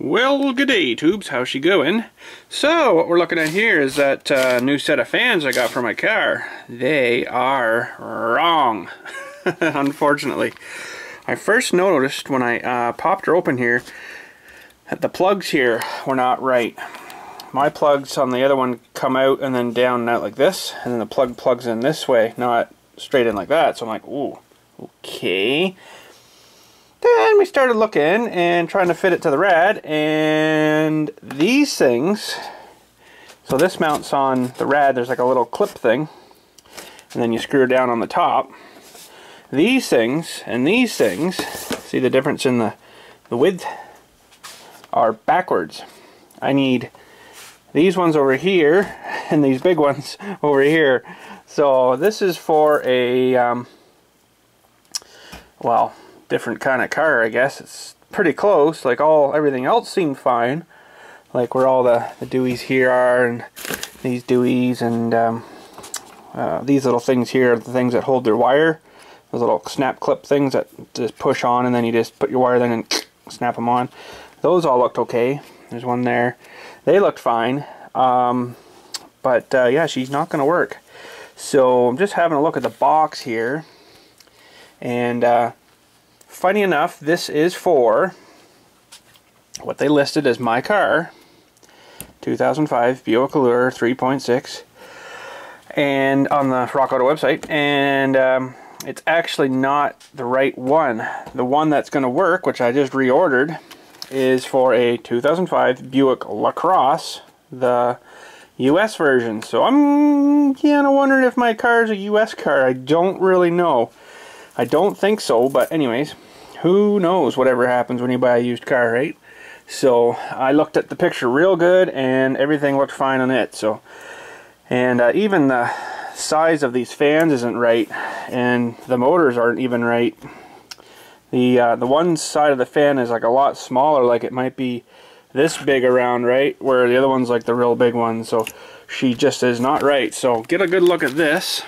Well, good day, tubes. How's she going? So, what we're looking at here is that new set of fans I got for my car. They are wrong, unfortunately. I first noticed when I popped her open here that the plugs here were not right. My plugs on the other one come out and then down and out like this, and then the plug plugs in this way, not straight in like that. So I'm like, ooh, okay. Then we started looking and trying to fit it to the rad, and these things, so this mounts on the rad, there's like a little clip thing, and then you screw it down on the top. These things and these things, see the difference in the width, are backwards. I need these ones over here and these big ones over here. So this is for a, well, different kind of car, I guess. It's pretty close. Like everything else seemed fine, like where all the deweys here are, and these deweys, and these little things here are the things that hold their wire. Those little snap clip things that just push on, and then you just put your wire in and snap them on. Those all looked okay. There's one there. They looked fine, but yeah, she's not going to work. So I'm just having a look at the box here, and funny enough, this is for what they listed as my car, 2005 Buick Allure 3.6, and on the Rock Auto website, and it's actually not the right one. The one that's going to work, which I just reordered, is for a 2005 Buick LaCrosse, the US version. So I'm kind of wondering if my car is a US car. I don't really know. I don't think so, but anyways, who knows whatever happens when you buy a used car, right? So I looked at the picture real good and everything looked fine on it. So, and even the size of these fans isn't right, and the motors aren't even right. The one side of the fan is like a lot smaller, like it might be this big around, right, where the other one's like the real big one. So she just is not right. So get a good look at this,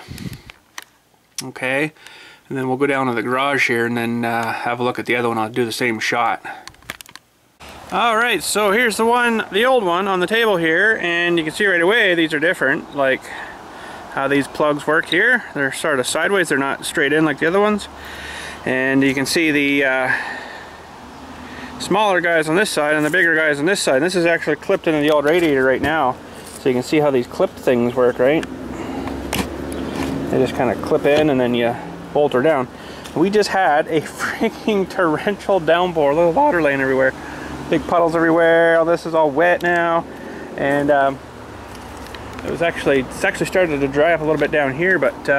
okay, and then we'll go down to the garage here and then have a look at the other one. I'll do the same shot. Alright, so here's the old one on the table here, and you can see right away these are different, like how these plugs work here. They're sort of sideways, they're not straight in like the other ones. And you can see the smaller guys on this side and the bigger guys on this side. This is actually clipped into the old radiator right now, so you can see how these clipped things work, right? They just kind of clip in and then you bolt her down. We just had a freaking torrential downpour, little water laying everywhere, big puddles everywhere. All this is all wet now, and it's actually started to dry up a little bit down here, but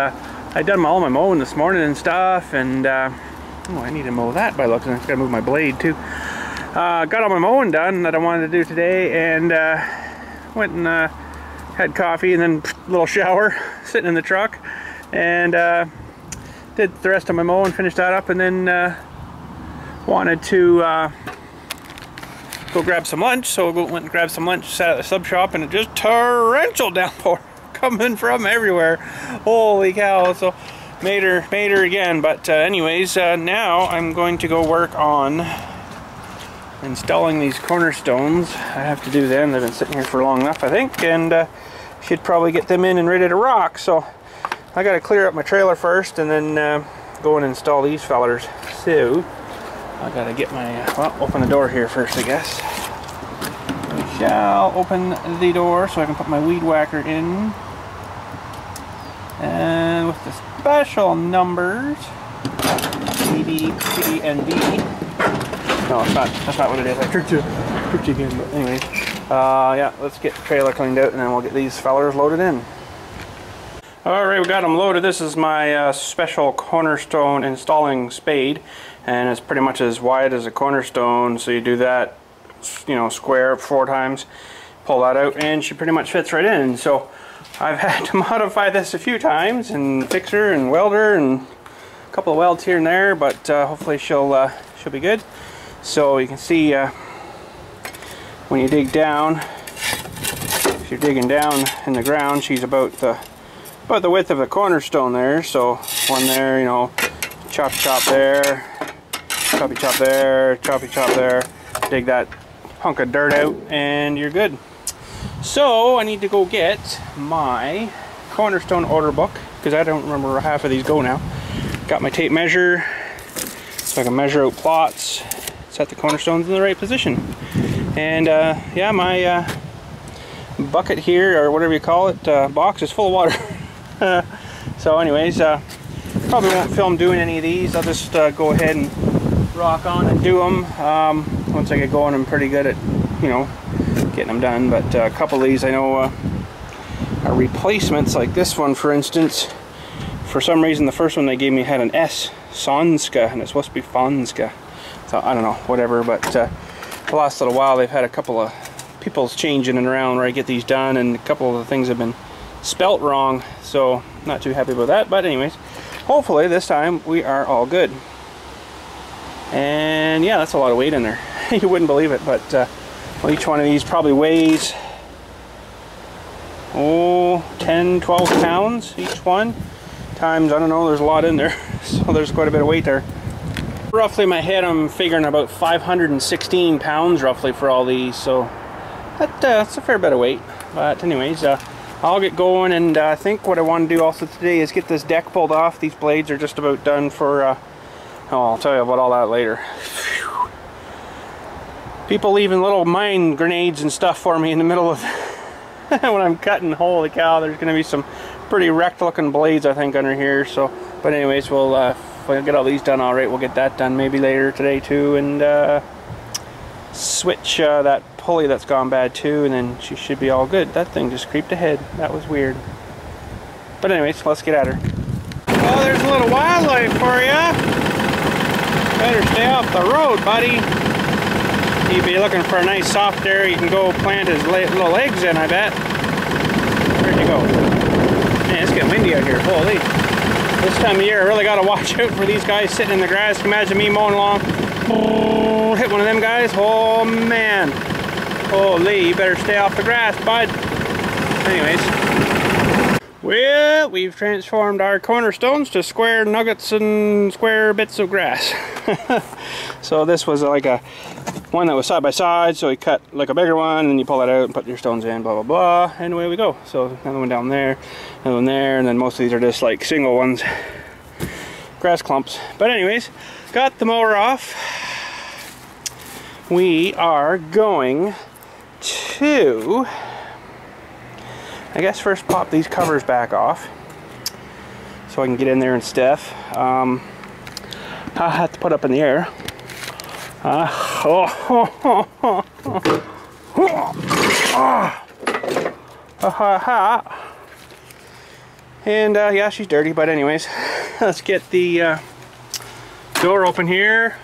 I done all my mowing this morning and stuff, and oh, I need to mow that by looks. I gotta move my blade too. Got all my mowing done that I wanted to do today, and went and had coffee and then a little shower, sitting in the truck, and did the rest of my mowing, finished that up, and then wanted to go grab some lunch. So I went and grabbed some lunch, sat at the sub shop, and it just torrential downpour coming from everywhere. Holy cow. So made her again. But anyways, now I'm going to go work on installing these cornerstones. I have to do them. They've been sitting here for long enough, I think, and should probably get them in and ready to rock. So I got to clear up my trailer first and then go and install these fellers. So I got to get my well, open the door here first, I guess. We shall open the door so I can put my weed whacker in. And with the special numbers, A, B, C, and D. No, it's not. That's not what it is. I tricked you again. But anyways, yeah, let's get the trailer cleaned out and then we'll get these fellers loaded in. Alright, we got them loaded. This is my special cornerstone installing spade, and it's pretty much as wide as a cornerstone. So you do that, you know, square 4 times, pull that out, and she pretty much fits right in. So I've had to modify this a few times and fix her and weld her and a couple of welds here and there, but hopefully she'll be good. So you can see when you dig down, if you're digging down in the ground, she's about the width of the cornerstone there. So one there, you know, chop there, choppy chop there, choppy chop there. Dig that hunk of dirt out and you're good. So I need to go get my cornerstone order book because I don't remember where half of these go now. Got my tape measure so I can measure out plots, set the cornerstones in the right position. And yeah, my bucket here, or whatever you call it, box is full of water. So anyways, probably won't film doing any of these. I'll just go ahead and rock on and do them. Once I get going, I'm pretty good at, you know, getting them done. But a couple of these I know are replacements, like this one for instance. For some reason the first one they gave me had an S, Sonska, and it's supposed to be Fonska. So I don't know, whatever. But the last little while they've had a couple of people's changing around where I get these done, and a couple of the things have been spelt wrong, so not too happy about that. But anyways, hopefully this time we are all good. And yeah, that's a lot of weight in there. You wouldn't believe it, but well, each one of these probably weighs 10-12 pounds each one, times, I don't know, there's a lot in there. So there's quite a bit of weight there. Roughly in my head I'm figuring about 516 pounds roughly for all these, so that's a fair bit of weight. But anyways, I'll get going, and I think what I want to do also today is get this deck pulled off. These blades are just about done for, oh, I'll tell you about all that later. Whew. People leaving little mine grenades and stuff for me in the middle of when I'm cutting. Holy cow, there's going to be some pretty wrecked looking blades I think under here. So, but anyways, we'll get all these done. All right, we'll get that done maybe later today too, and switch that pulley that's gone bad too, and then she should be all good. That thing just creeped ahead. That was weird. But anyways, let's get at her. Oh, there's a little wildlife for ya. Better stay off the road, buddy. You'd be looking for a nice soft area you can go plant his little eggs in, I bet. Where'd you go? Man, it's getting windy out here. Holy. This time of year I really gotta watch out for these guys sitting in the grass. Imagine me mowing along. Hit one of them guys. Oh man. Holy, you better stay off the grass, bud. Anyways. Well, we've transformed our cornerstones to square nuggets and square bits of grass. So this was like a one that was side by side, so you cut like a bigger one, and then you pull that out and put your stones in, blah blah blah, and away we go. So another one down there, another one there, and then most of these are just like single ones, grass clumps. But anyways, got the mower off. We are going to, I guess, first pop these covers back off so I can get in there and stuff. I'll have to put up in the air. And yeah, she's dirty, but anyways, let's get the door open here.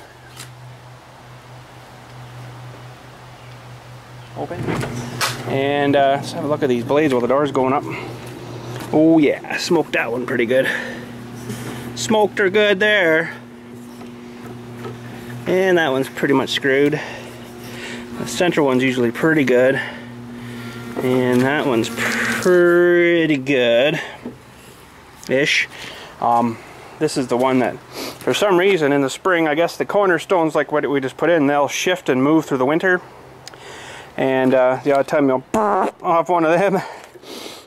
Open. And let's have a look at these blades while the door's going up. Oh yeah, smoked that one pretty good. Smoked her good there. And that one's pretty much screwed. The center one's usually pretty good. And that one's pretty good-ish. This is the one that, for some reason in the spring, I guess the cornerstones, like what we just put in, they'll shift and move through the winter. And the odd time you'll off one of them.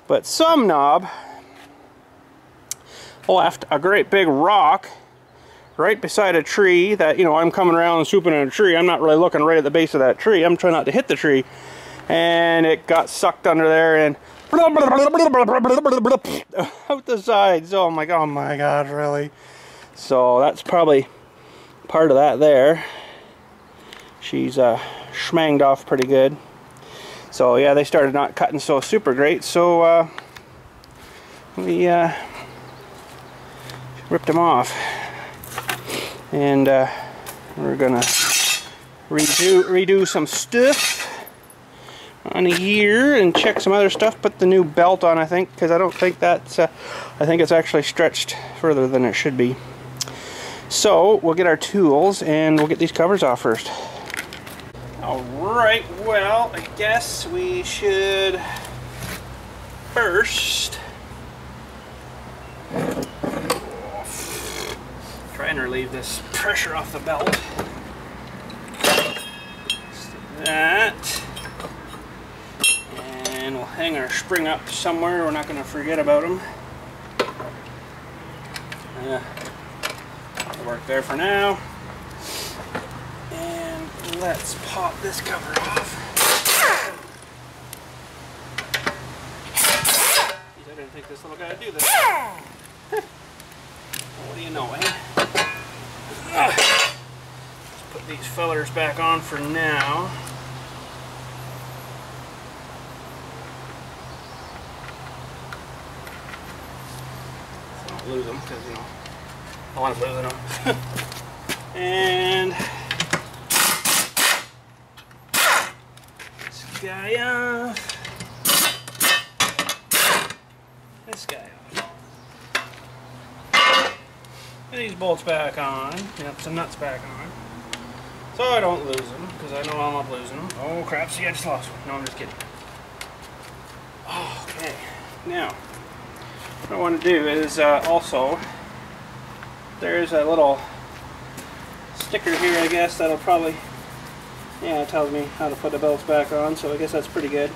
But some knob left a great big rock right beside a tree that, you know, I'm coming around and swooping in a tree. I'm not really looking right at the base of that tree. I'm trying not to hit the tree. And it got sucked under there and out the sides. So I'm like, oh my God, really? So that's probably part of that there. She's schmanged off pretty good. So yeah, they started not cutting so super great. So we ripped them off. And we're gonna redo some stuff on here and check some other stuff. Put the new belt on, I think, because I don't think that's I think it's actually stretched further than it should be. So we'll get our tools and we'll get these covers off first. Alright, well, I guess we should first try and relieve this pressure off the belt. That. hang our spring up somewhere. We're not going to forget about them. That'll work there for now. And let's pop this cover off. I didn't think this little guy would do this. What do you know, eh? Let's put these fellers back on for now. So I don't lose them, because, you know, I want to lose them. And this guy off. This guy off. And these bolts back on. Yep, some nuts back on. So I don't lose them, because I know I'm not losing them. Oh crap, see, I just lost one. No, I'm just kidding. Okay, now, what I want to do is also, there's a little sticker here, I guess, that'll probably, yeah, it tells me how to put the belts back on, so I guess that's pretty good.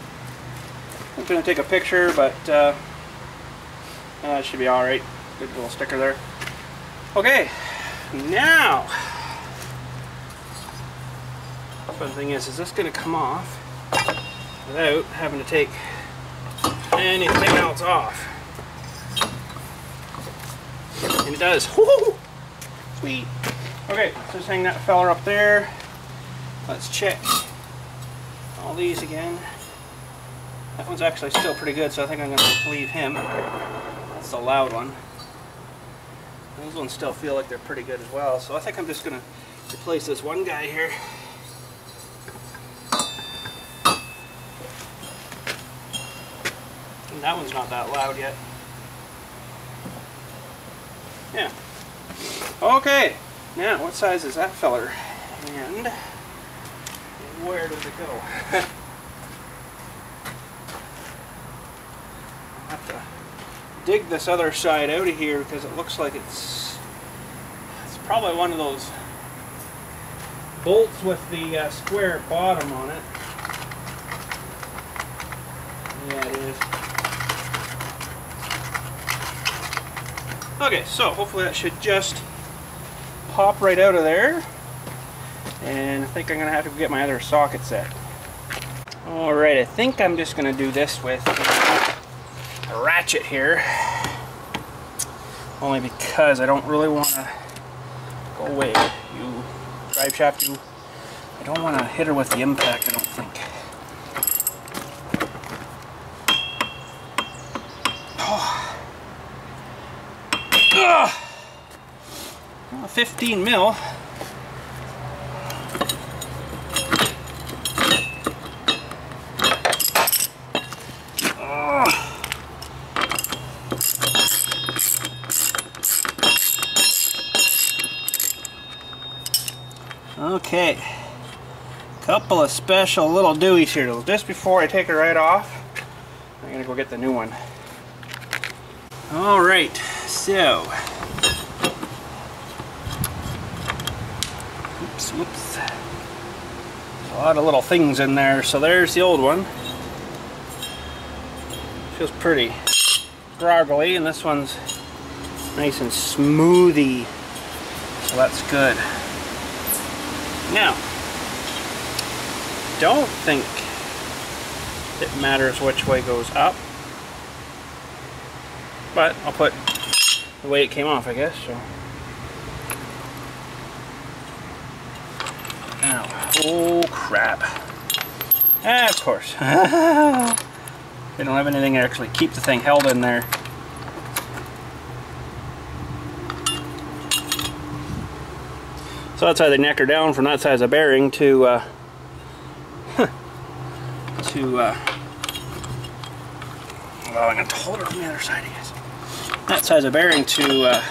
I'm going to take a picture, but it should be alright. Good little sticker there. Okay, now, the fun thing is this going to come off without having to take anything else off? And it does. Woo-hoo! Sweet. Okay, so just hang that feller up there. Let's check all these again. That one's actually still pretty good, so I think I'm going to leave him. That's the loud one. Those ones still feel like they're pretty good as well, so I think I'm just going to replace this one guy here. And that one's not that loud yet. Yeah. Okay, now what size is that feller? And where does it go? I'll have to dig this other side out of here because it looks like it's probably one of those bolts with the square bottom on it. Yeah, it is. Okay, so hopefully that should just pop right out of there. And I think I'm going to have to get my other socket set. Alright, I think I'm just going to do this with a ratchet here. Only because I don't really want to go away. You drive shaft, I don't want to hit her with the impact, I don't think. Oh. Ugh. Well, 15 mil. Okay, couple of special little dewies here. Just before I take it right off, I'm gonna go get the new one. All right, so, whoops. A lot of little things in there. So there's the old one. Feels pretty groggly, and this one's nice and smoothie. So that's good. Now, don't think it matters which way goes up, but I'll put the way it came off, I guess. So now, oh crap! Of course, they don't have anything to actually keep the thing held in there. So that's how they neck her down from that size of bearing to well, I'm going to hold her from the other side, I guess. That size of bearing to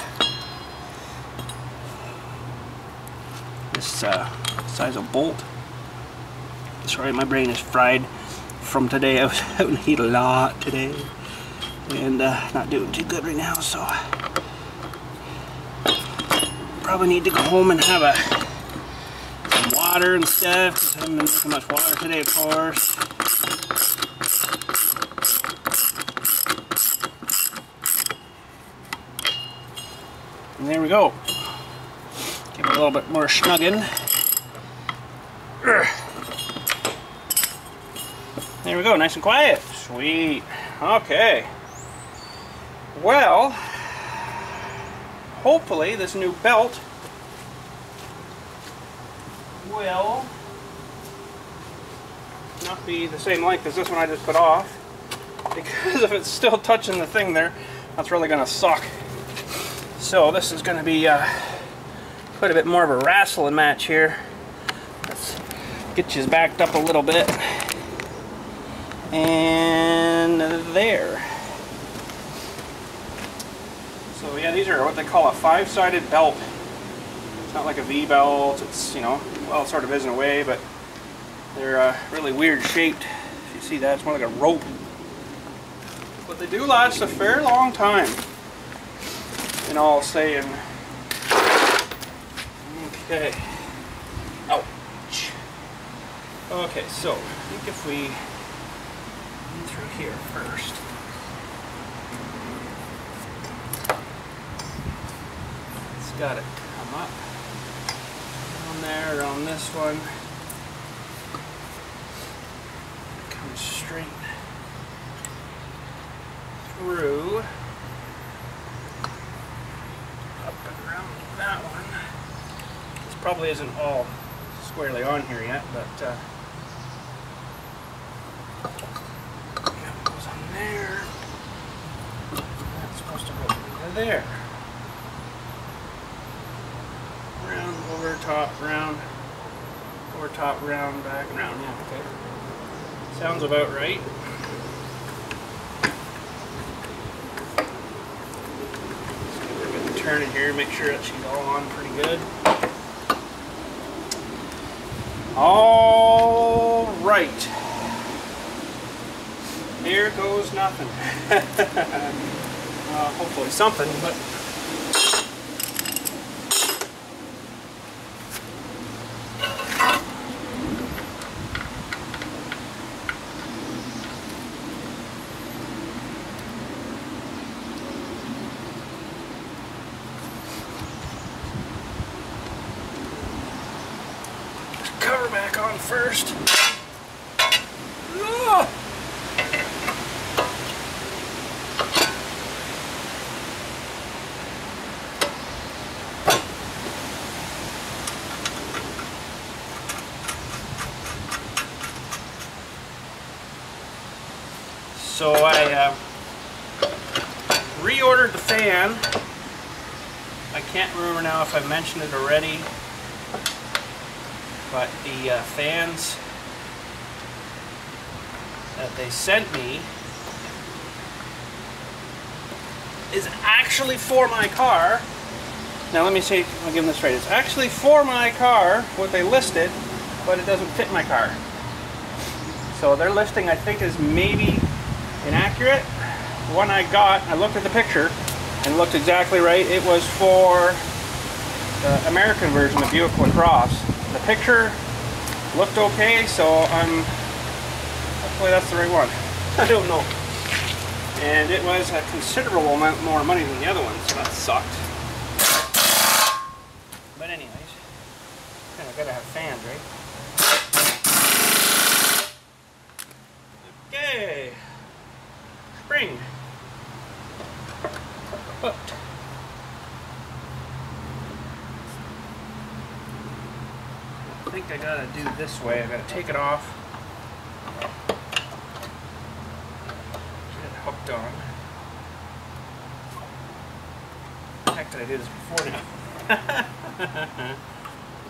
this size of bolt. Sorry, my brain is fried from today. I was out in the heat a lot today and not doing too good right now, so probably need to go home and have some water and stuff, because I haven't been drinking much water today, of course. And there we go. Give it a little bit more snugging. There we go, nice and quiet. Sweet. Okay. Well, hopefully this new belt will not be the same length as this one I just put off, because if it's still touching the thing there, that's really going to suck. So this is going to be quite a bit more of a wrestling match here. Let's get you backed up a little bit. And there. So yeah, these are what they call a 5-sided belt. It's not like a V belt. It's, you know, well, it sort of is in a way, but they're really weird shaped. If you see that, it's more like a rope. But they do last a fair long time, in all saying. Okay. Ouch. Okay, so I think if we in through here first. It's got to come up on there, on this one. Come straight through, up and around that one. This probably isn't all squarely on here yet, but that goes on there. That's supposed to go into there. Round, over, top, round, over, top, round, back, round. Yeah, okay. Sounds about right. Turn it here, make sure that she's all on pretty good. All right. Here goes nothing. Hopefully something, but back on first. Oh! So I reordered the fan. I can't remember now if I mentioned it already. But the fans that they sent me is actually for my car. Now let me see, I'll give them this right. It's actually for my car, what they listed, but it doesn't fit my car. So their listing, I think, is maybe inaccurate. The one I got, I looked at the picture and it looked exactly right. It was for the American version of Buick LaCrosse. The picture looked okay, so hopefully that's the right one. I don't know. And it was a considerable amount more money than the other one, so that sucked. But anyways, kind of gotta have fans, right? Okay. Spring. Hooked. I think I gotta do this way. I gotta take it off, get it hooked on. The heck did I do this before now?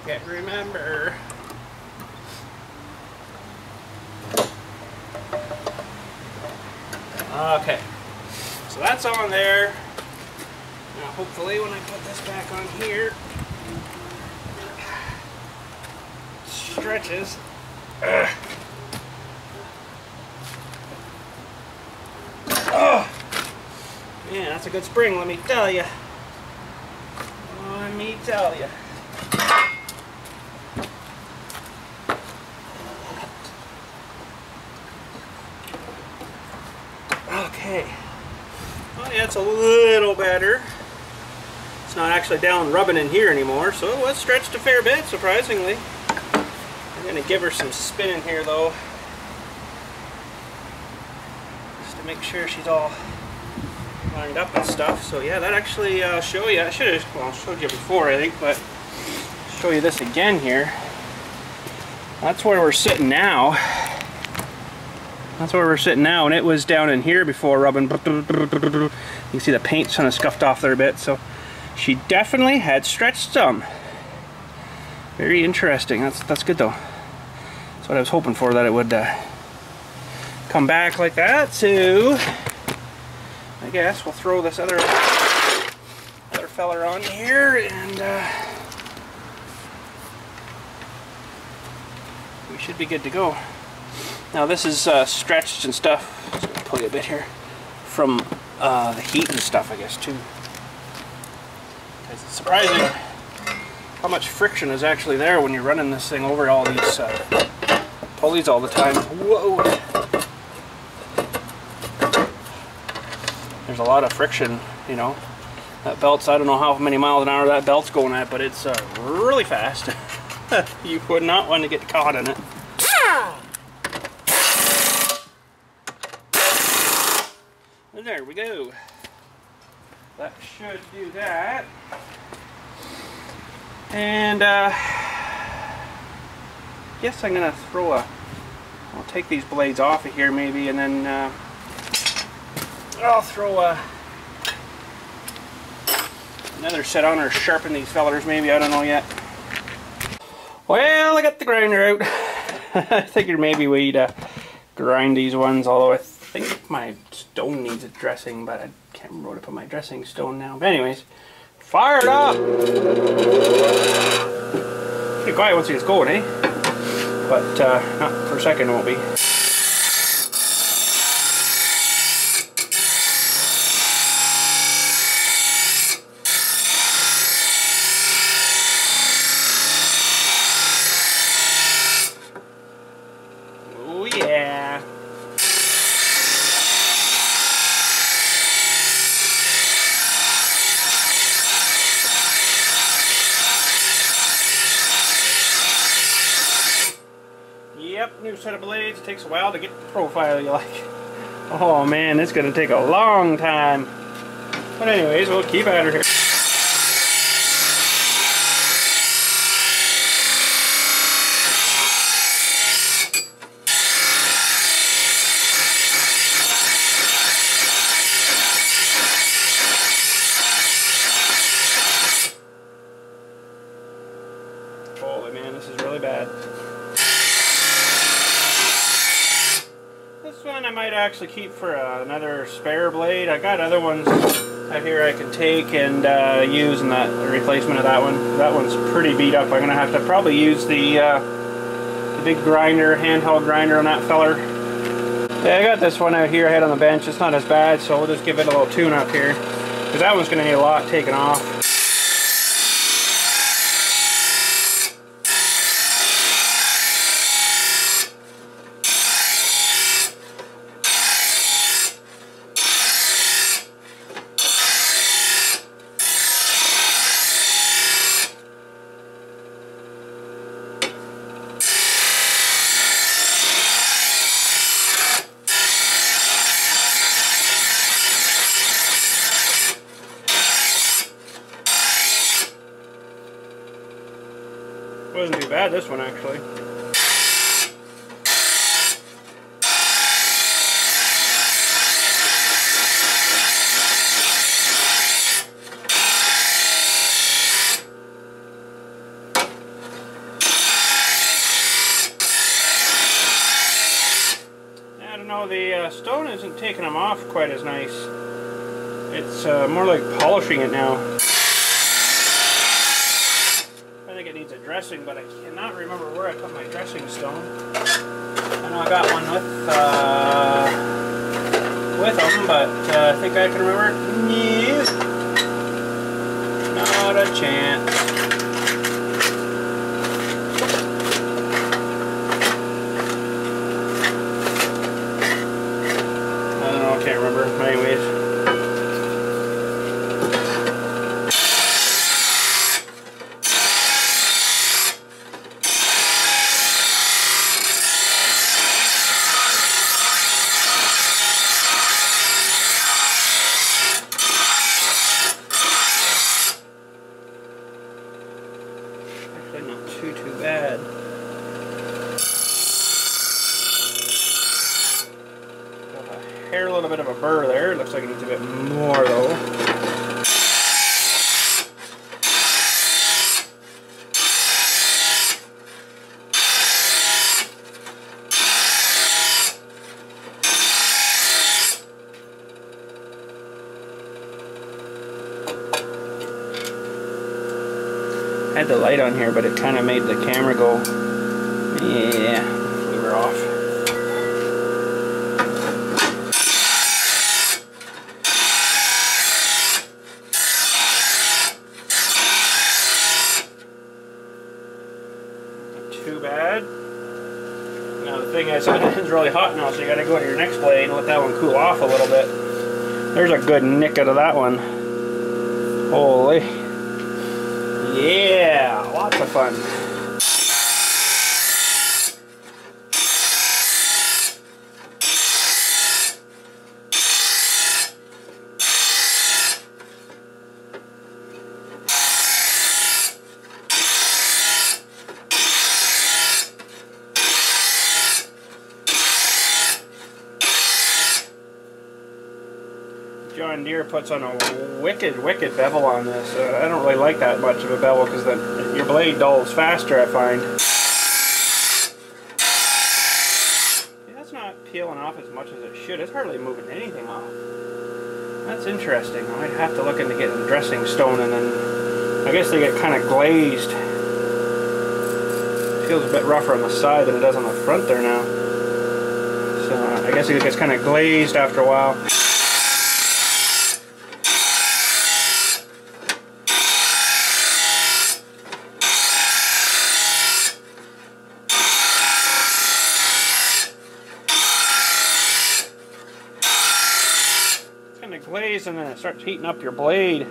Can't remember. Okay, so that's on there. Now hopefully when I put this back on here, stretches. Oh, man, that's a good spring, let me tell you. Let me tell you. Okay. Oh yeah, it's a little better. It's not actually down rubbing in here anymore, so it was stretched a fair bit, surprisingly. I'm going to give her some spin in here though, just to make sure she's all lined up and stuff. So yeah, that actually show you. I should have, well, showed you before I think, but show you this again here. That's where we're sitting now. That's where we're sitting now, and it was down in here before rubbing. You can see the paint's kind of scuffed off there a bit, so she definitely had stretched some. Very interesting. That's good though. That's what I was hoping for, that it would come back like that. So I guess we'll throw this other feller on here, and we should be good to go. Now this is stretched and stuff. Just gonna pull you a bit here from the heat and stuff, I guess, too. Because it's surprising how much friction is actually there when you're running this thing over all these pulleys all the time. Whoa! There's a lot of friction, you know. That belt's, I don't know how many miles an hour that belt's going at, but it's really fast. You would not want to get caught in it. And there we go. That should do that. And guess I'm gonna throw a. I'll take these blades off of here maybe, and then I'll throw another set on, or sharpen these fellers maybe. I don't know yet. Well, I got the grinder out. I figured maybe we'd grind these ones, although I think my stone needs a dressing, but I can't remember where to put my dressing stone now. But anyways, fire it up! Pretty quiet once it gets going, eh? But not for a second it won't be. Oh yeah! Yep, new set of blades. It takes a while to get the profile you like. Oh man, it's gonna take a long time. But anyways, we'll keep at her here. Holy man, this is really bad. This one I might actually keep for another spare blade. I got other ones out here I can take and use in that replacement of that one. That one's pretty beat up. I'm gonna have to probably use the big grinder, handheld grinder on that feller. Yeah, I got this one out here I had on the bench. It's not as bad, so we'll just give it a little tune up here, because that one's gonna need a lot taken off. Wasn't too bad, this one actually. I don't know, the stone isn't taking them off quite as nice. It's more like polishing it now. It needs a dressing, but I cannot remember where I put my dressing stone. I know I got one with them, but I think I can remember. Nope. Not a chance. I don't know, I can't remember. Anyways. hair a little bit of a burr there. Looks like it needs a bit more though. I had the light on here, but it kind of made the camera go, yeah, we were off. Too bad. Now the thing is, it's really hot now, so you gotta go to your next blade and let that one cool off a little bit. There's a good nick out of that one. Holy. Yeah, lots of fun. John Deere puts on a wicked bevel on this. I don't really like that much of a bevel because then your blade dulls faster, I find. Yeah, that's not peeling off as much as it should. It's hardly moving anything off. That's interesting. I might have to look into getting a dressing stone, and then I guess they get kind of glazed. It feels a bit rougher on the side than it does on the front there now. So I guess it gets kind of glazed after a while. Glaze, and then it starts heating up your blade,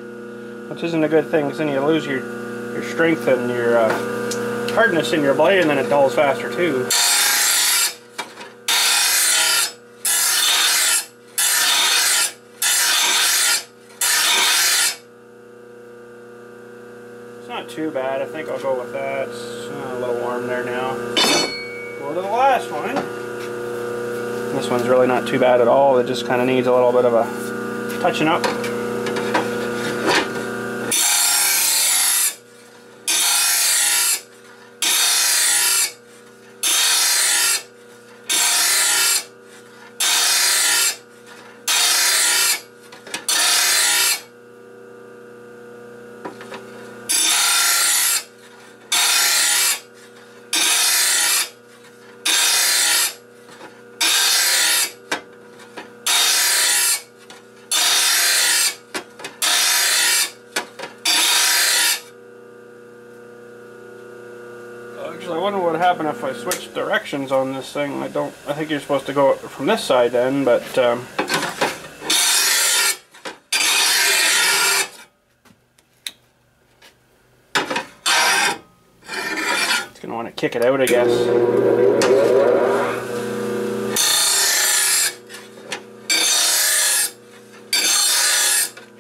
which isn't a good thing, because then you lose your strength and your hardness in your blade, and then it dulls faster too. It's not too bad. I think I'll go with that. It's a little warm there now. Go to the last one. This one's really not too bad at all. It just kind of needs a little bit of a touching up. Actually, I wonder what would happen if I switched directions on this thing. I think you're supposed to go from this side then, but it's gonna want to kick it out, I guess.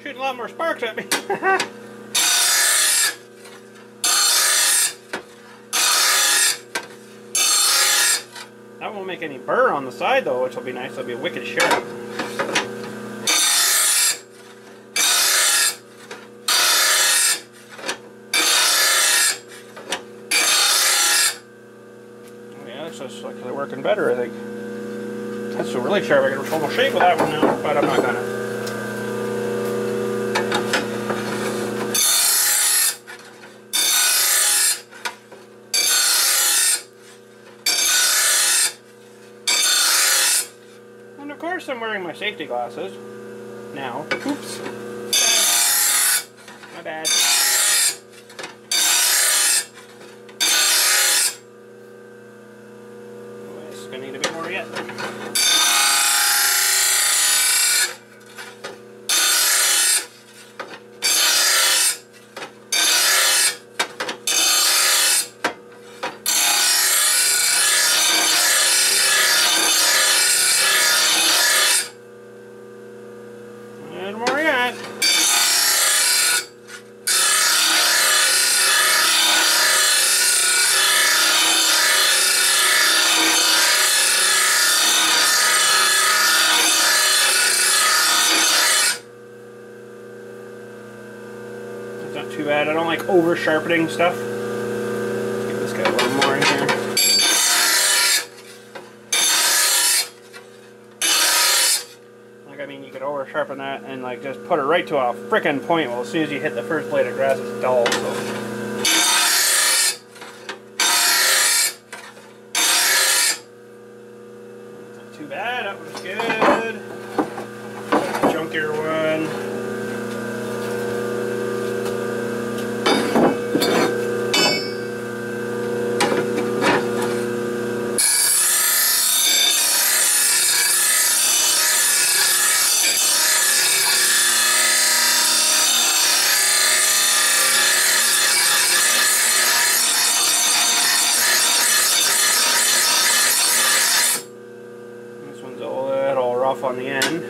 Shooting a lot more sparks at me. That won't make any burr on the side though, which will be nice. It'll be wicked sharp. Yeah, this looks like they're working better, I think. That's really sharp. I can almost shape with that one now, but I'm not gonna. Of course I'm wearing my safety glasses now. Oops. My bad. Oh, this is going to need a bit more yet. bad. I don't like over sharpening stuff. Let's give this guy a little more in here. Like, I mean, you could over sharpen that and like just put it right to a frickin' point. Well, as soon as you hit the first blade of grass, it's dull. So. Not too bad. That was good. Junkier one. This one's a little rough on the end.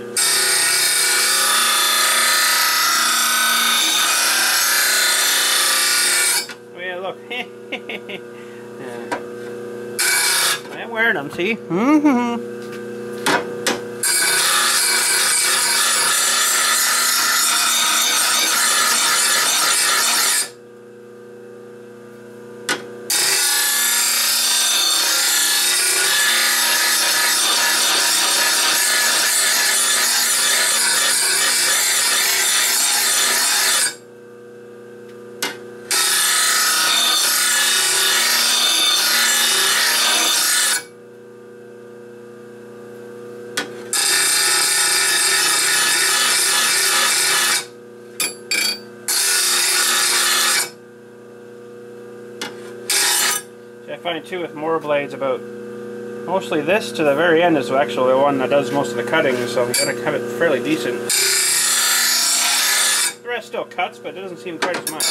Yeah. I'm wearing them, see? I find too with Mower blades about mostly this to the very end is actually the one that does most of the cutting, so you gotta have it fairly decent. The rest still cuts, but it doesn't seem quite as much.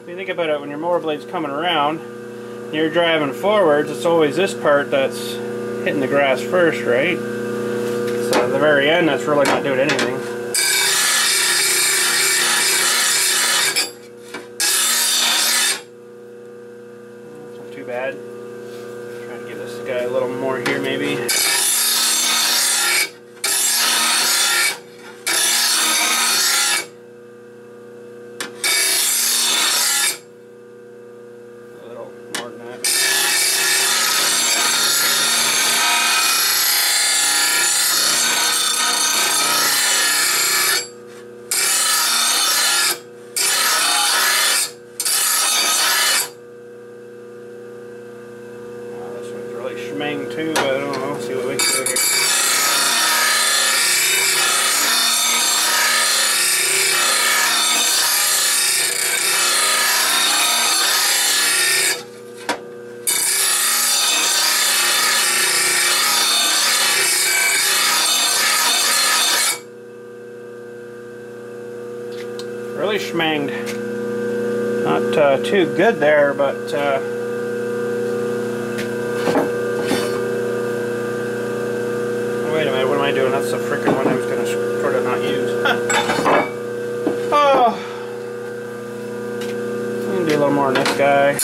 If you think about it, when your Mower blade's coming around, you're driving forwards, it's always this part that's hitting the grass first, right? So at the very end, that's really not doing anything. Too bad. Try to give this guy a little more here, maybe. A little more than that. Schmang too, but I don't know. See what we can do here. Really schmanged. Not too good there, but wait a minute, what am I doing? That's the frickin' one I was going to sort of not use. Oh! We can do a little more on this guy.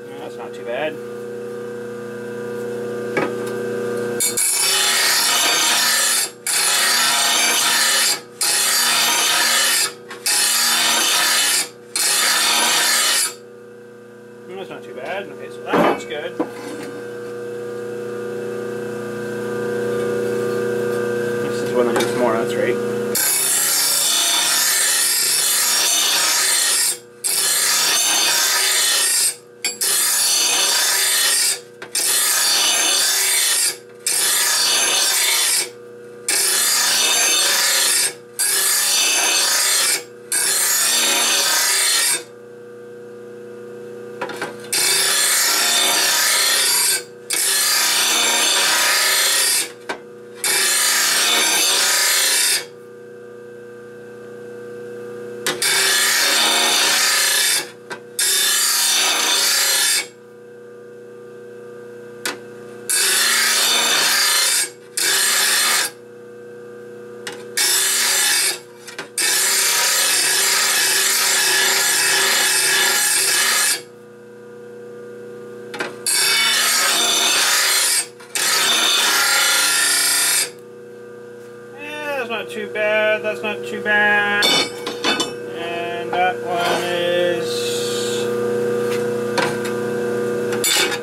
Yeah, that's not too bad. That's not too bad. Okay, so that one's good. This is one that needs more, that's right. not too bad. That's not too bad. And that one is...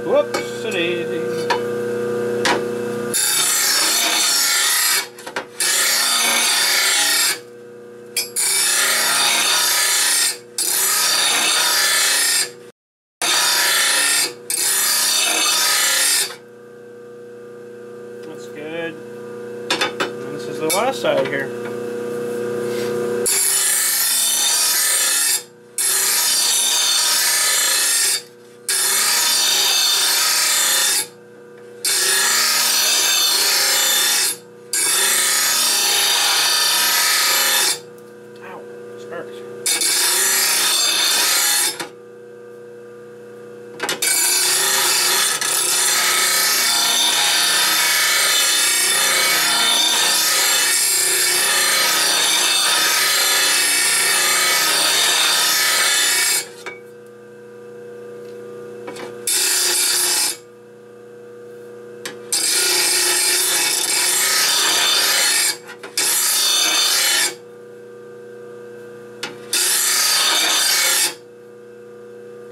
Whoops, a daisy. That's good. And this is the last side here.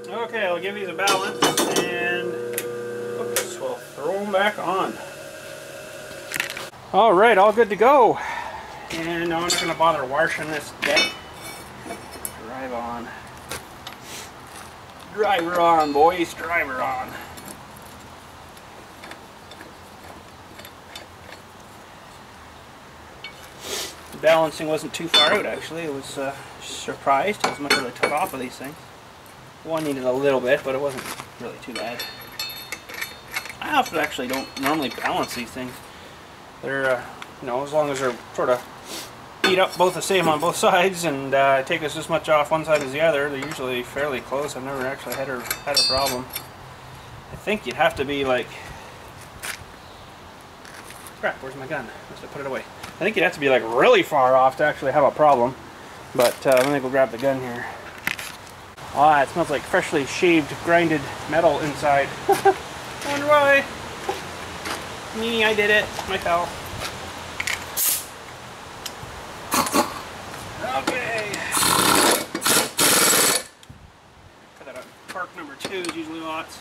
Okay, I'll give these a balance and oops, we'll throw them back on. Alright, all good to go. And now I'm not going to bother washing this deck. Drive on. Driver on, boys. Driver on. The balancing wasn't too far out, actually. It was surprised as much as I took off of these things. One needed a little bit, but it wasn't really too bad. I often actually don't normally balance these things. They're, you know, as long as they're sort of beat up both the same on both sides and take us as much off one side as the other, they're usually fairly close. I've never actually had a problem. I think you'd have to be like... Crap, where's my gun? Must have put it away. I think you'd have to be like really far off to actually have a problem. But let me go grab the gun here. Ah, it smells like freshly shaved, grinded metal inside. Wonder why. Me, I did it myself. Okay. Put that on park number 2 is usually lots.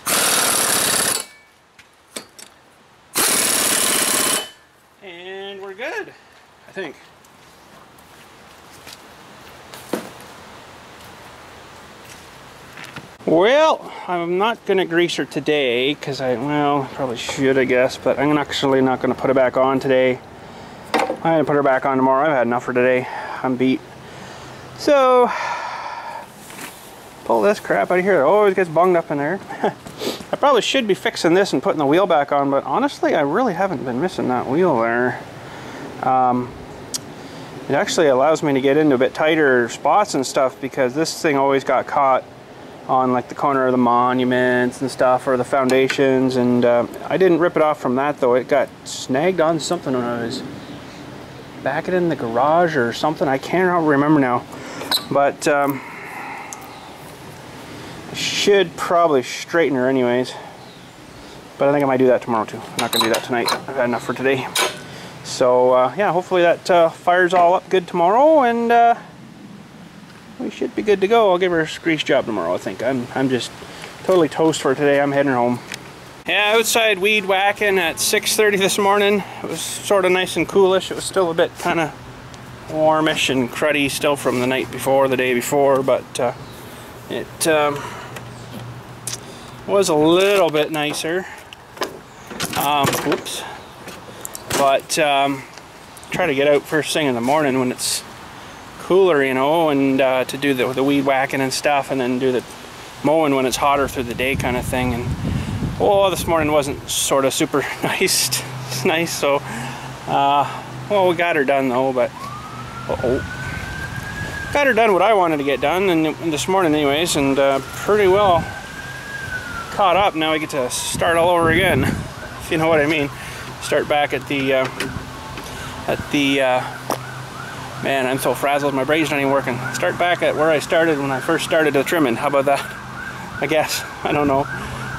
And we're good, I think. Well, I'm not going to grease her today because well, probably should, I guess, but I'm actually not going to put it back on today. I'm going to put her back on tomorrow. I've had enough for today. I'm beat. So, pull this crap out of here. It always gets bunged up in there. I probably should be fixing this and putting the wheel back on, but honestly, I really haven't been missing that wheel there. It actually allows me to get into a bit tighter spots and stuff because this thing always got caught on like the corner of the monuments and stuff, or the foundations, and I didn't rip it off from that though. It got snagged on something when I was back in the garage or something. I can't remember now, but I should probably straighten her anyways, but I think I might do that tomorrow too. I'm not gonna do that tonight. I've had enough for today. So yeah, hopefully that fires all up good tomorrow, and we should be good to go. I'll give her a grease job tomorrow, I think. I'm just totally toast for today. I'm heading home. Yeah, outside weed whacking at 6:30 this morning. It was sort of nice and coolish. It was still a bit kind of warmish and cruddy still from the night before, the day before, but it was a little bit nicer. Whoops. But try to get out first thing in the morning when it's cooler, you know, and to do the weed whacking and stuff, and then do the mowing when it's hotter through the day kind of thing. And oh, this morning wasn't sort of super nice, so well, we got her done though, but got her done what I wanted to get done, and this morning anyways, and pretty well caught up. Now we get to start all over again, if you know what I mean. Start back at the man, I'm so frazzled, my brain's not even working. Start back at where I started when I first started the trimming. How about that? I guess. I don't know.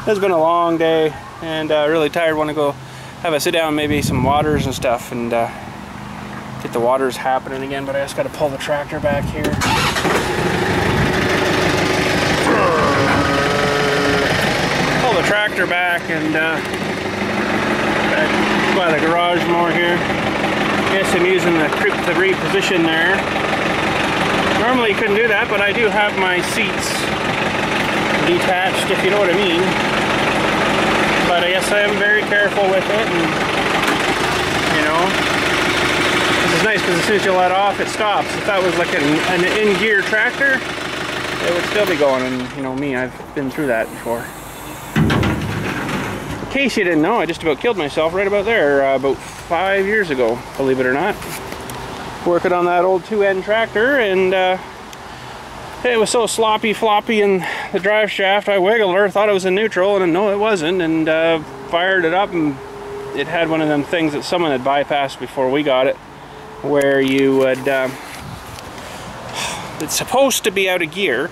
It's been a long day, and really tired. Want to go have a sit down, maybe some waters and stuff, and get the waters happening again, but I just got to pull the tractor back here. Pull the tractor back and back by the garage more here. I guess I'm using the reposition there. Normally you couldn't do that, but I do have my seats detached, if you know what I mean. But I guess I am very careful with it, and you know, this is nice because as soon as you let off, it stops. If that was like an in-gear tractor, it would still be going, and you know me, I've been through that before. In case you didn't know, I just about killed myself right about there about 5 years ago, believe it or not. Working on that old 2N tractor, and it was so sloppy floppy in the drive shaft, I wiggled her, thought it was in neutral, and no it wasn't, and fired it up, and it had one of them things that someone had bypassed before we got it, where you would, it's supposed to be out of gear,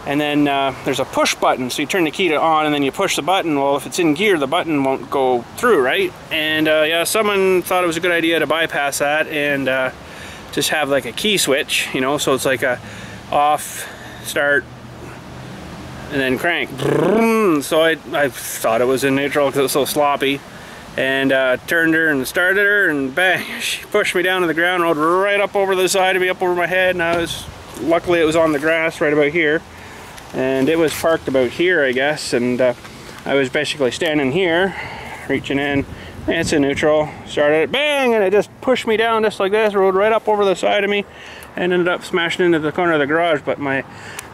and then there's a push button, so you turn the key to on and then you push the button. Well, if it's in gear, the button won't go through, right? And yeah, someone thought it was a good idea to bypass that and just have like a key switch, you know, so it's like a off, start, and then crank. So I thought it was in neutral because it was so sloppy, and turned her and started her, and bang, she pushed me down to the ground, rode right up over the side of me, up over my head, and I was, luckily it was on the grass right about here, and it was parked about here, I guess, and I was basically standing here, reaching in, and it's in neutral, started it, bang, and it just pushed me down just like this, rode right up over the side of me, and ended up smashing into the corner of the garage. But my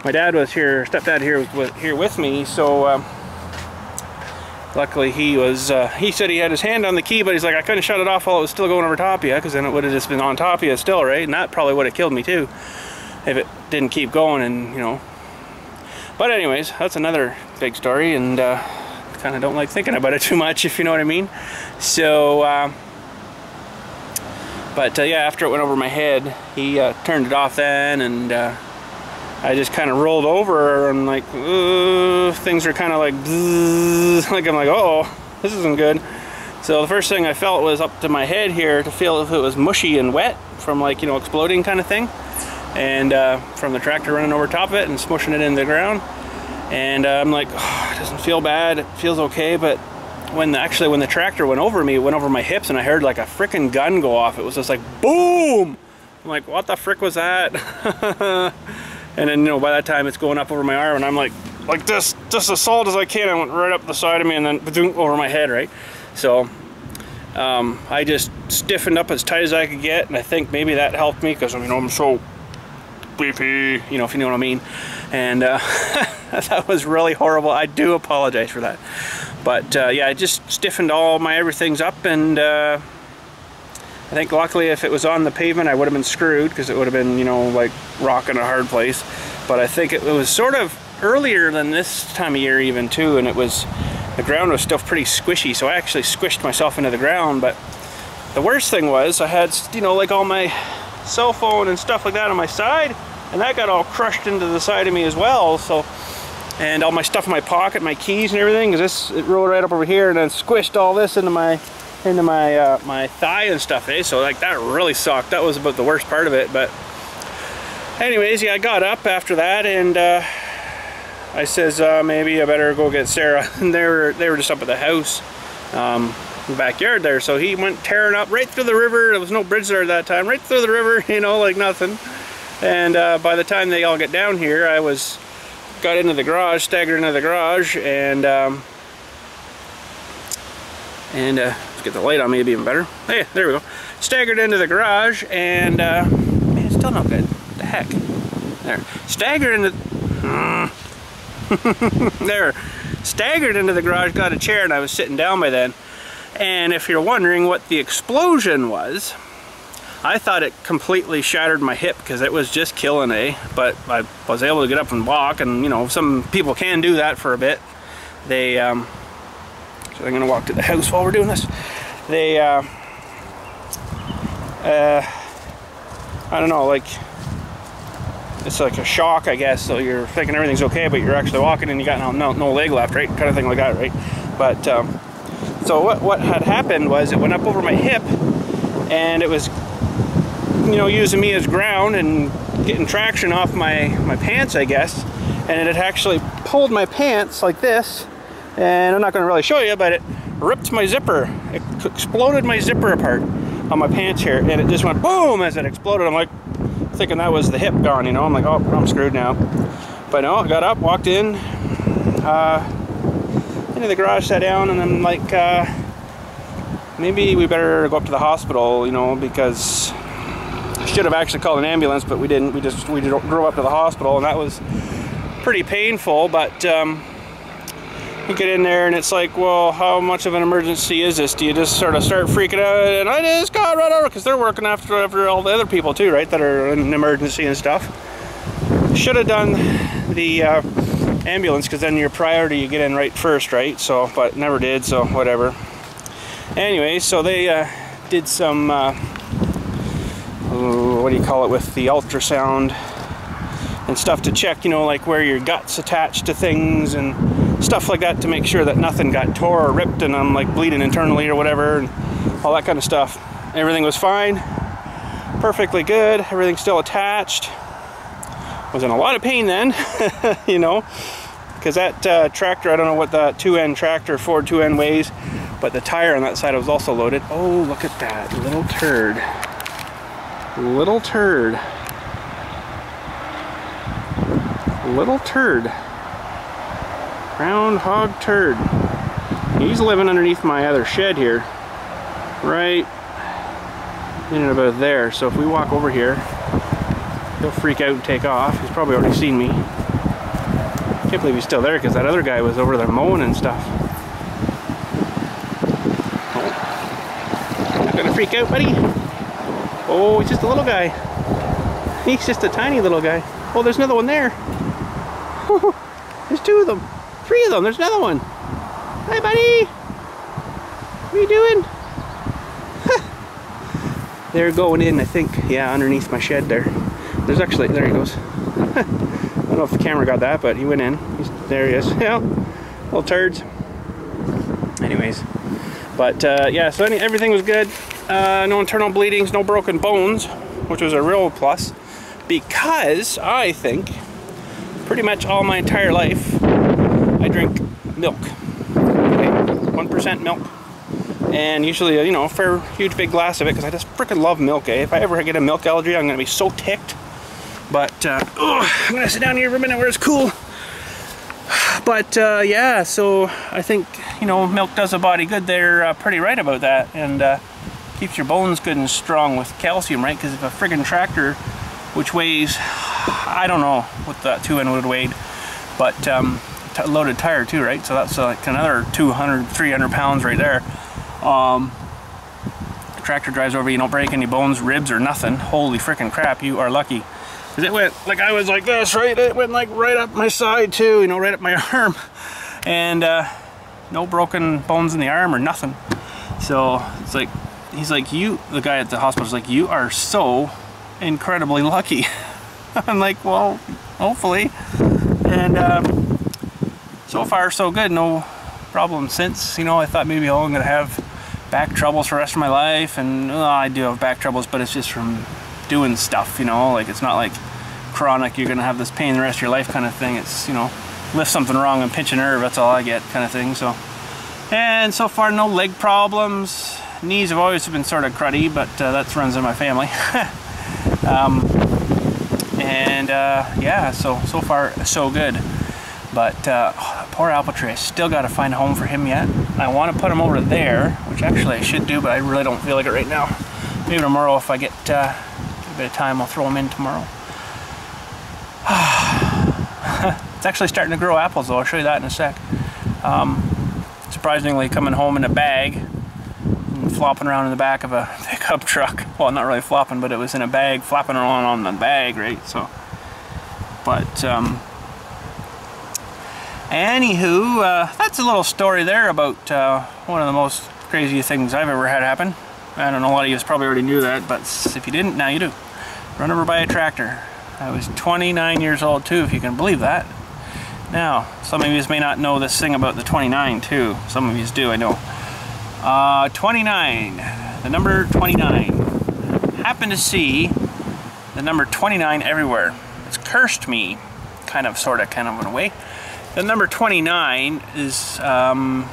dad was here, stepdad here was here with me, so luckily he was, he said he had his hand on the key, but he's like, I couldn't shut it off while it was still going over top of you, because then it would have just been on top of you still, right? And that probably would have killed me too, if it didn't keep going, and you know. But anyways, that's another big story, and kind of don't like thinking about it too much, if you know what I mean. So, but yeah, after it went over my head, he turned it off then, and I just kind of rolled over, and like, things are kind of like, like I'm like, oh, this isn't good. So the first thing I felt was up to my head here to feel if it was mushy and wet from, like, you know, exploding kind of thing, and from the tractor running over top of it and smushing it into the ground. And I'm like, oh, it doesn't feel bad, it feels okay. But when the tractor went over me, it went over my hips, and I heard like a frickin' gun go off. It was just like boom. I'm like, what the frick was that? And then, you know, by that time it's going up over my arm, and I'm like this, just as solid as I can. I went right up the side of me, and then over my head, right? So I just stiffened up as tight as I could get, and I think maybe that helped me, because, you know, I'm so beefy, you know, if you know what I mean. And that was really horrible. I do apologize for that. But yeah, I just stiffened all my everythings up, and I think luckily if it was on the pavement I would have been screwed, because it would have been, you know, like rocking a hard place. But I think it was sort of earlier than this time of year even too, and it was, the ground was still pretty squishy, so I actually squished myself into the ground. But the worst thing was I had, you know, like all my cell phone and stuff like that on my side, and that got all crushed into the side of me as well. So, and all my stuff in my pocket, my keys and everything, because it rolled right up over here and then squished all this into my thigh and stuff, eh? So like that really sucked. That was about the worst part of it. But anyways, yeah, I got up after that, and I says maybe I better go get Sarah. And they were just up at the house, in the backyard there. So he went tearing up right through the river. There was no bridge there at that time. Right through the river, you know, like nothing. And by the time they all get down here, I got into the garage, staggered into the garage, and let's get the light on me, it'd be even better. Hey, there we go. Staggered into the garage, and man, it's still not good. What the heck? There. Staggered into there. Staggered into the garage, got a chair, and I was sitting down by then. And if you're wondering what the explosion was, I thought it completely shattered my hip, because it was just killing, eh? But I was able to get up and walk, and you know, some people can do that for a bit. They, so I'm gonna walk to the house while we're doing this. They, I don't know, like, it's like a shock, I guess. So you're thinking everything's okay, but you're actually walking and you got no leg left, right? Kind of thing like that, right? But so what had happened was it went up over my hip, and it was you know, using me as ground and getting traction off my pants, I guess. And it had actually pulled my pants like this. And I'm not going to really show you, but it ripped my zipper. It exploded my zipper apart on my pants here. And it just went boom as it exploded. I'm like, thinking that was the hip gone, you know. I'm like, oh, I'm screwed now. But no, I got up, walked in, into the garage, sat down, and I'm like, maybe we better go up to the hospital, you know, because I should have actually called an ambulance, but we didn't. We drove up to the hospital, and that was pretty painful. But you get in there, and it's like, well, how much of an emergency is this? Do you just sort of start freaking out? And I just got right over, because they're working after all the other people too, right, that are in an emergency and stuff. Should have done the ambulance, because then your priority, you get in right first, right? So, but never did, so whatever. Anyway, so they did some what do you call it, with the ultrasound and stuff to check, you know, like where your gut's attached to things and stuff like that, to make sure that nothing got tore or ripped and I'm like bleeding internally or whatever, and all that kind of stuff. Everything was fine, perfectly good, everything's still attached. Was in a lot of pain then, you know, because that tractor, I don't know what the 2N tractor, Ford 2N weighs, but the tire on that side was also loaded. Oh, look at that little turd. Little turd. Little turd. Groundhog turd. He's living underneath my other shed here. Right in and about there. So if we walk over here, he'll freak out and take off. He's probably already seen me. Can't believe he's still there, because that other guy was over there mowing and stuff. Oh. Not gonna freak out, buddy. Oh, he's just a little guy. He's just a tiny little guy. Oh, there's another one there. There's 2 of them. 3 of them. There's another one. Hi, buddy. What are you doing? They're going in, I think. Yeah, underneath my shed there. There's actually, there he goes. I don't know if the camera got that, but he went in. There he is. Yeah, little turds. Anyways, but yeah, so everything was good. No internal bleedings, no broken bones, which was a real plus, because I think pretty much all my entire life I drink milk. Okay, 1% milk. And usually, you know, a fair, huge, big glass of it, because I just freaking love milk, eh? If I ever get a milk allergy, I'm going to be so ticked. But, I'm going to sit down here for a minute where it's cool. But, yeah, so I think, you know, milk does a body good. They're pretty right about that. And keeps your bones good and strong with calcium, right? Because if a friggin' tractor, which weighs, I don't know what the 2N would have weighed, but loaded tire too, right? So that's like another 200, 300 pounds right there. The tractor drives over, you don't break any bones, ribs, or nothing. Holy freaking crap, you are lucky. Because it went, like I was like this, right? It went like right up my side too, you know, right up my arm. And no broken bones in the arm or nothing. So it's like, he's like, the guy at the hospital's like, you are so incredibly lucky. I'm like, well, hopefully. And so far so good, no problem since. You know, I thought maybe, oh, I'm gonna have back troubles for the rest of my life, and I do have back troubles, but it's just from doing stuff, you know, like it's not like chronic, you're gonna have this pain the rest of your life kind of thing. It's, you know, lift something wrong and pinch a nerve, that's all I get kind of thing. So, and so far no leg problems. Knees have always been sort of cruddy, but that runs in my family. Yeah, so far so good. But poor apple tree, I still got to find a home for him yet. I want to put him over there, which actually I should do, but I really don't feel like it right now. Maybe tomorrow, if I get a bit of time, I'll throw him in tomorrow. It's actually starting to grow apples though, I'll show you that in a sec. Surprisingly, coming home in a bag and flopping around in the back of a pickup truck. Well, not really flopping, but it was in a bag, flapping around on the bag, right? So, but anywho, that's a little story there about one of the most crazy things I've ever had happen. I don't know, a lot of you probably already knew that, but if you didn't, now you do. Run over by a tractor. I was 29 years old too, if you can believe that. Now, some of you may not know this thing about the 29 too. Some of you do, I know. 29, the number 29. happened to see the number 29 everywhere. It's cursed me, kind of in a way. The number 29 is the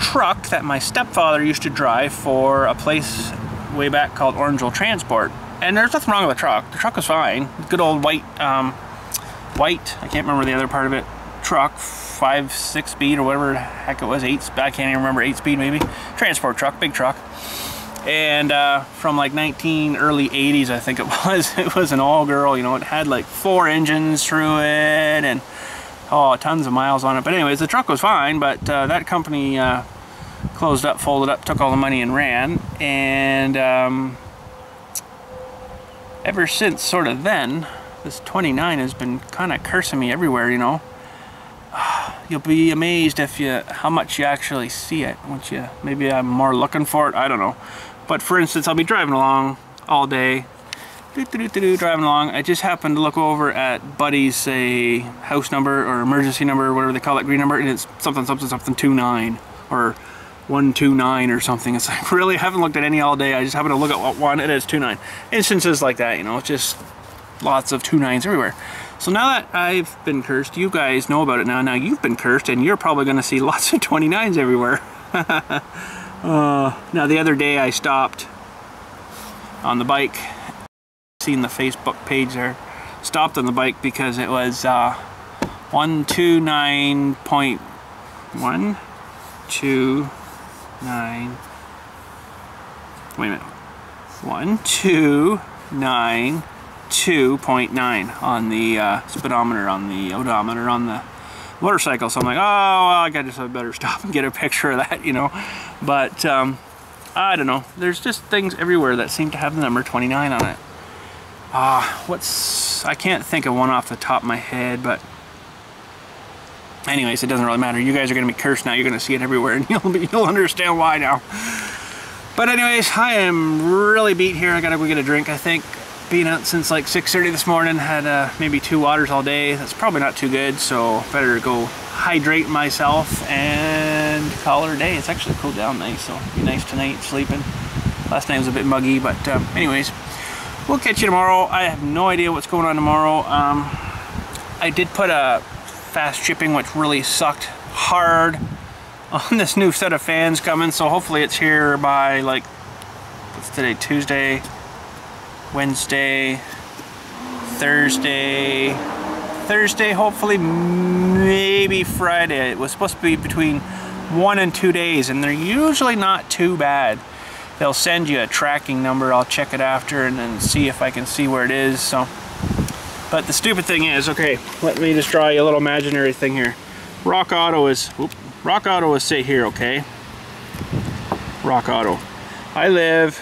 truck that my stepfather used to drive for a place way back called Orangeville Transport. And there's nothing wrong with the truck. The truck was fine. Good old white, I can't remember the other part of it, truck, 5-6 speed or whatever the heck it was, 8, I can't even remember, 8 speed maybe. Transport truck, big truck. And from like early 80s, I think it was an all-girl, you know, it had like 4 engines through it and tons of miles on it. But anyways, the truck was fine, but that company closed up, folded up, took all the money and ran. And ever since sort of then, this 29 has been kind of cursing me everywhere, you know. You'll be amazed how much you actually see it. Once maybe I'm more looking for it, I don't know. But for instance, I'll be driving along all day, driving along. I just happened to look over at Buddy's, say, house number or emergency number, whatever they call that green number, and it's something 29 or 129 or something. It's like, really, I haven't looked at any all day. I just happened to look at what one it is, 29. Instances like that, you know, just lots of 29s everywhere. So now that I've been cursed, you guys know about it now. Now you've been cursed, and you're probably going to see lots of 29s everywhere. Now the other day I stopped on the bike, seen the Facebook page there, stopped on the bike because it was 129.129, wait a minute, 129.2.9 on the speedometer, on the odometer, on the motorcycle. So I'm like, oh, well, I just better stop and get a picture of that, you know. But I don't know, there's just things everywhere that seem to have the number 29 on it. I can't think of one off the top of my head, but anyways, it doesn't really matter. You guys are going to be cursed now. You're going to see it everywhere, and you'll understand why now. But anyways, I am really beat here. I gotta go get a drink, I think. Being out since like 6:30 this morning, had maybe 2 waters all day. That's probably not too good, so better go hydrate myself and call it a day. It's actually cooled down nice, so it'll be nice tonight sleeping. Last night was a bit muggy, but anyways, we'll catch you tomorrow. I have no idea what's going on tomorrow. I did put a fast shipping, which really sucked hard, on this new set of fans coming, so hopefully it's here by like, what's today, Tuesday, Wednesday, Thursday, hopefully, maybe Friday. It was supposed to be between 1 and 2 days, and they're usually not too bad. They'll send you a tracking number. I'll check it after and then see if I can see where it is. So, but the stupid thing is, okay, let me just draw you a little imaginary thing here. Rock Auto is say here, okay? Rock Auto. I live,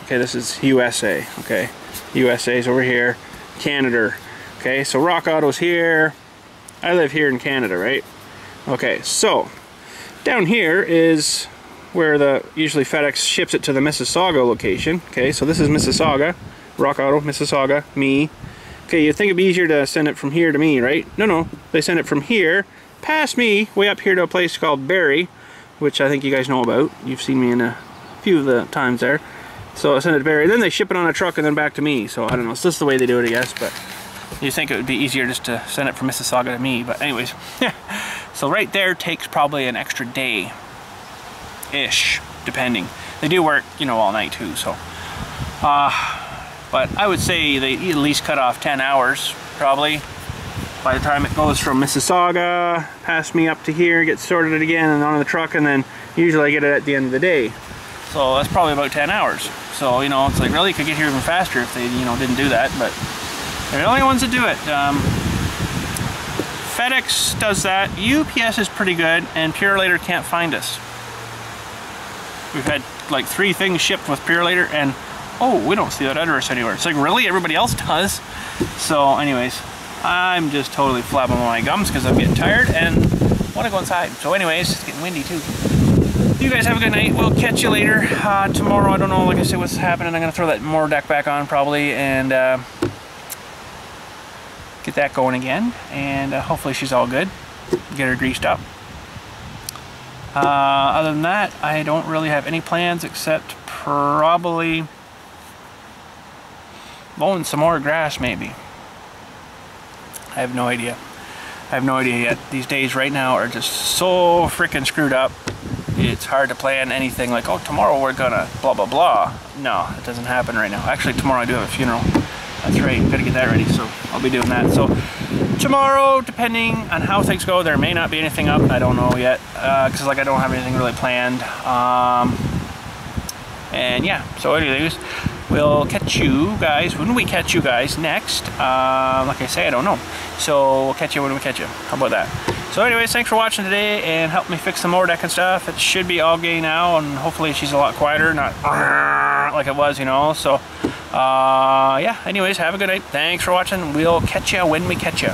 okay, this is USA, okay? USA's over here, Canada, okay? So Rock Auto's here. I live here in Canada, right? Okay, so down here is where usually FedEx ships it to the Mississauga location, okay? So this is Mississauga, Rock Auto, Mississauga, me. Okay, you'd think it'd be easier to send it from here to me, right? No, they send it from here, past me, way up here to a place called Barrie, which I think you guys know about. You've seen me in a few of the times there. So I send it to Barrie, then they ship it on a truck and then back to me. So I don't know, it's just the way they do it, I guess, but you think it would be easier just to send it from Mississauga to me, but anyways. So right there takes probably an extra day-ish, depending. They do work, you know, all night too, so. But I would say they at least cut off 10 hours, probably. By the time it goes from Mississauga, past me up to here, gets sorted again and on the truck, and then usually I get it at the end of the day. So that's probably about 10 hours. So, you know, it's like, really, you could get here even faster if they, you know, didn't do that, but they're the only ones that do it. FedEx does that. UPS is pretty good, and Purelator can't find us. We've had like 3 things shipped with Purelator, and oh, we don't see that address anywhere. It's like, really? Everybody else does. So anyways, I'm just totally flapping my gums because I'm getting tired and want to go inside. So anyways, it's getting windy too. You guys have a good night. We'll catch you later. Tomorrow, I don't know, like I said, what's happening. I'm going to throw that Mower deck back on probably and get that going again. And hopefully she's all good. Get her greased up. Other than that, I don't really have any plans except probably mowing some more grass maybe. I have no idea. I have no idea yet. These days right now are just so freaking screwed up. It's hard to plan anything like, oh, tomorrow we're gonna blah blah blah. No, it doesn't happen right now. Actually, tomorrow I do have a funeral. That's right, gotta get that ready, so I'll be doing that. So tomorrow, depending on how things go, there may not be anything up. I don't know yet, because like I don't have anything really planned. And yeah, so anyways, we'll catch you guys when we catch you guys next. Like I say, I don't know. So we'll catch you when we catch you. How about that? So anyways, thanks for watching today and help me fix the mower deck and stuff. It should be all gay now, and hopefully she's a lot quieter, not like it was, you know. So yeah, anyways, have a good night. Thanks for watching. We'll catch you when we catch you.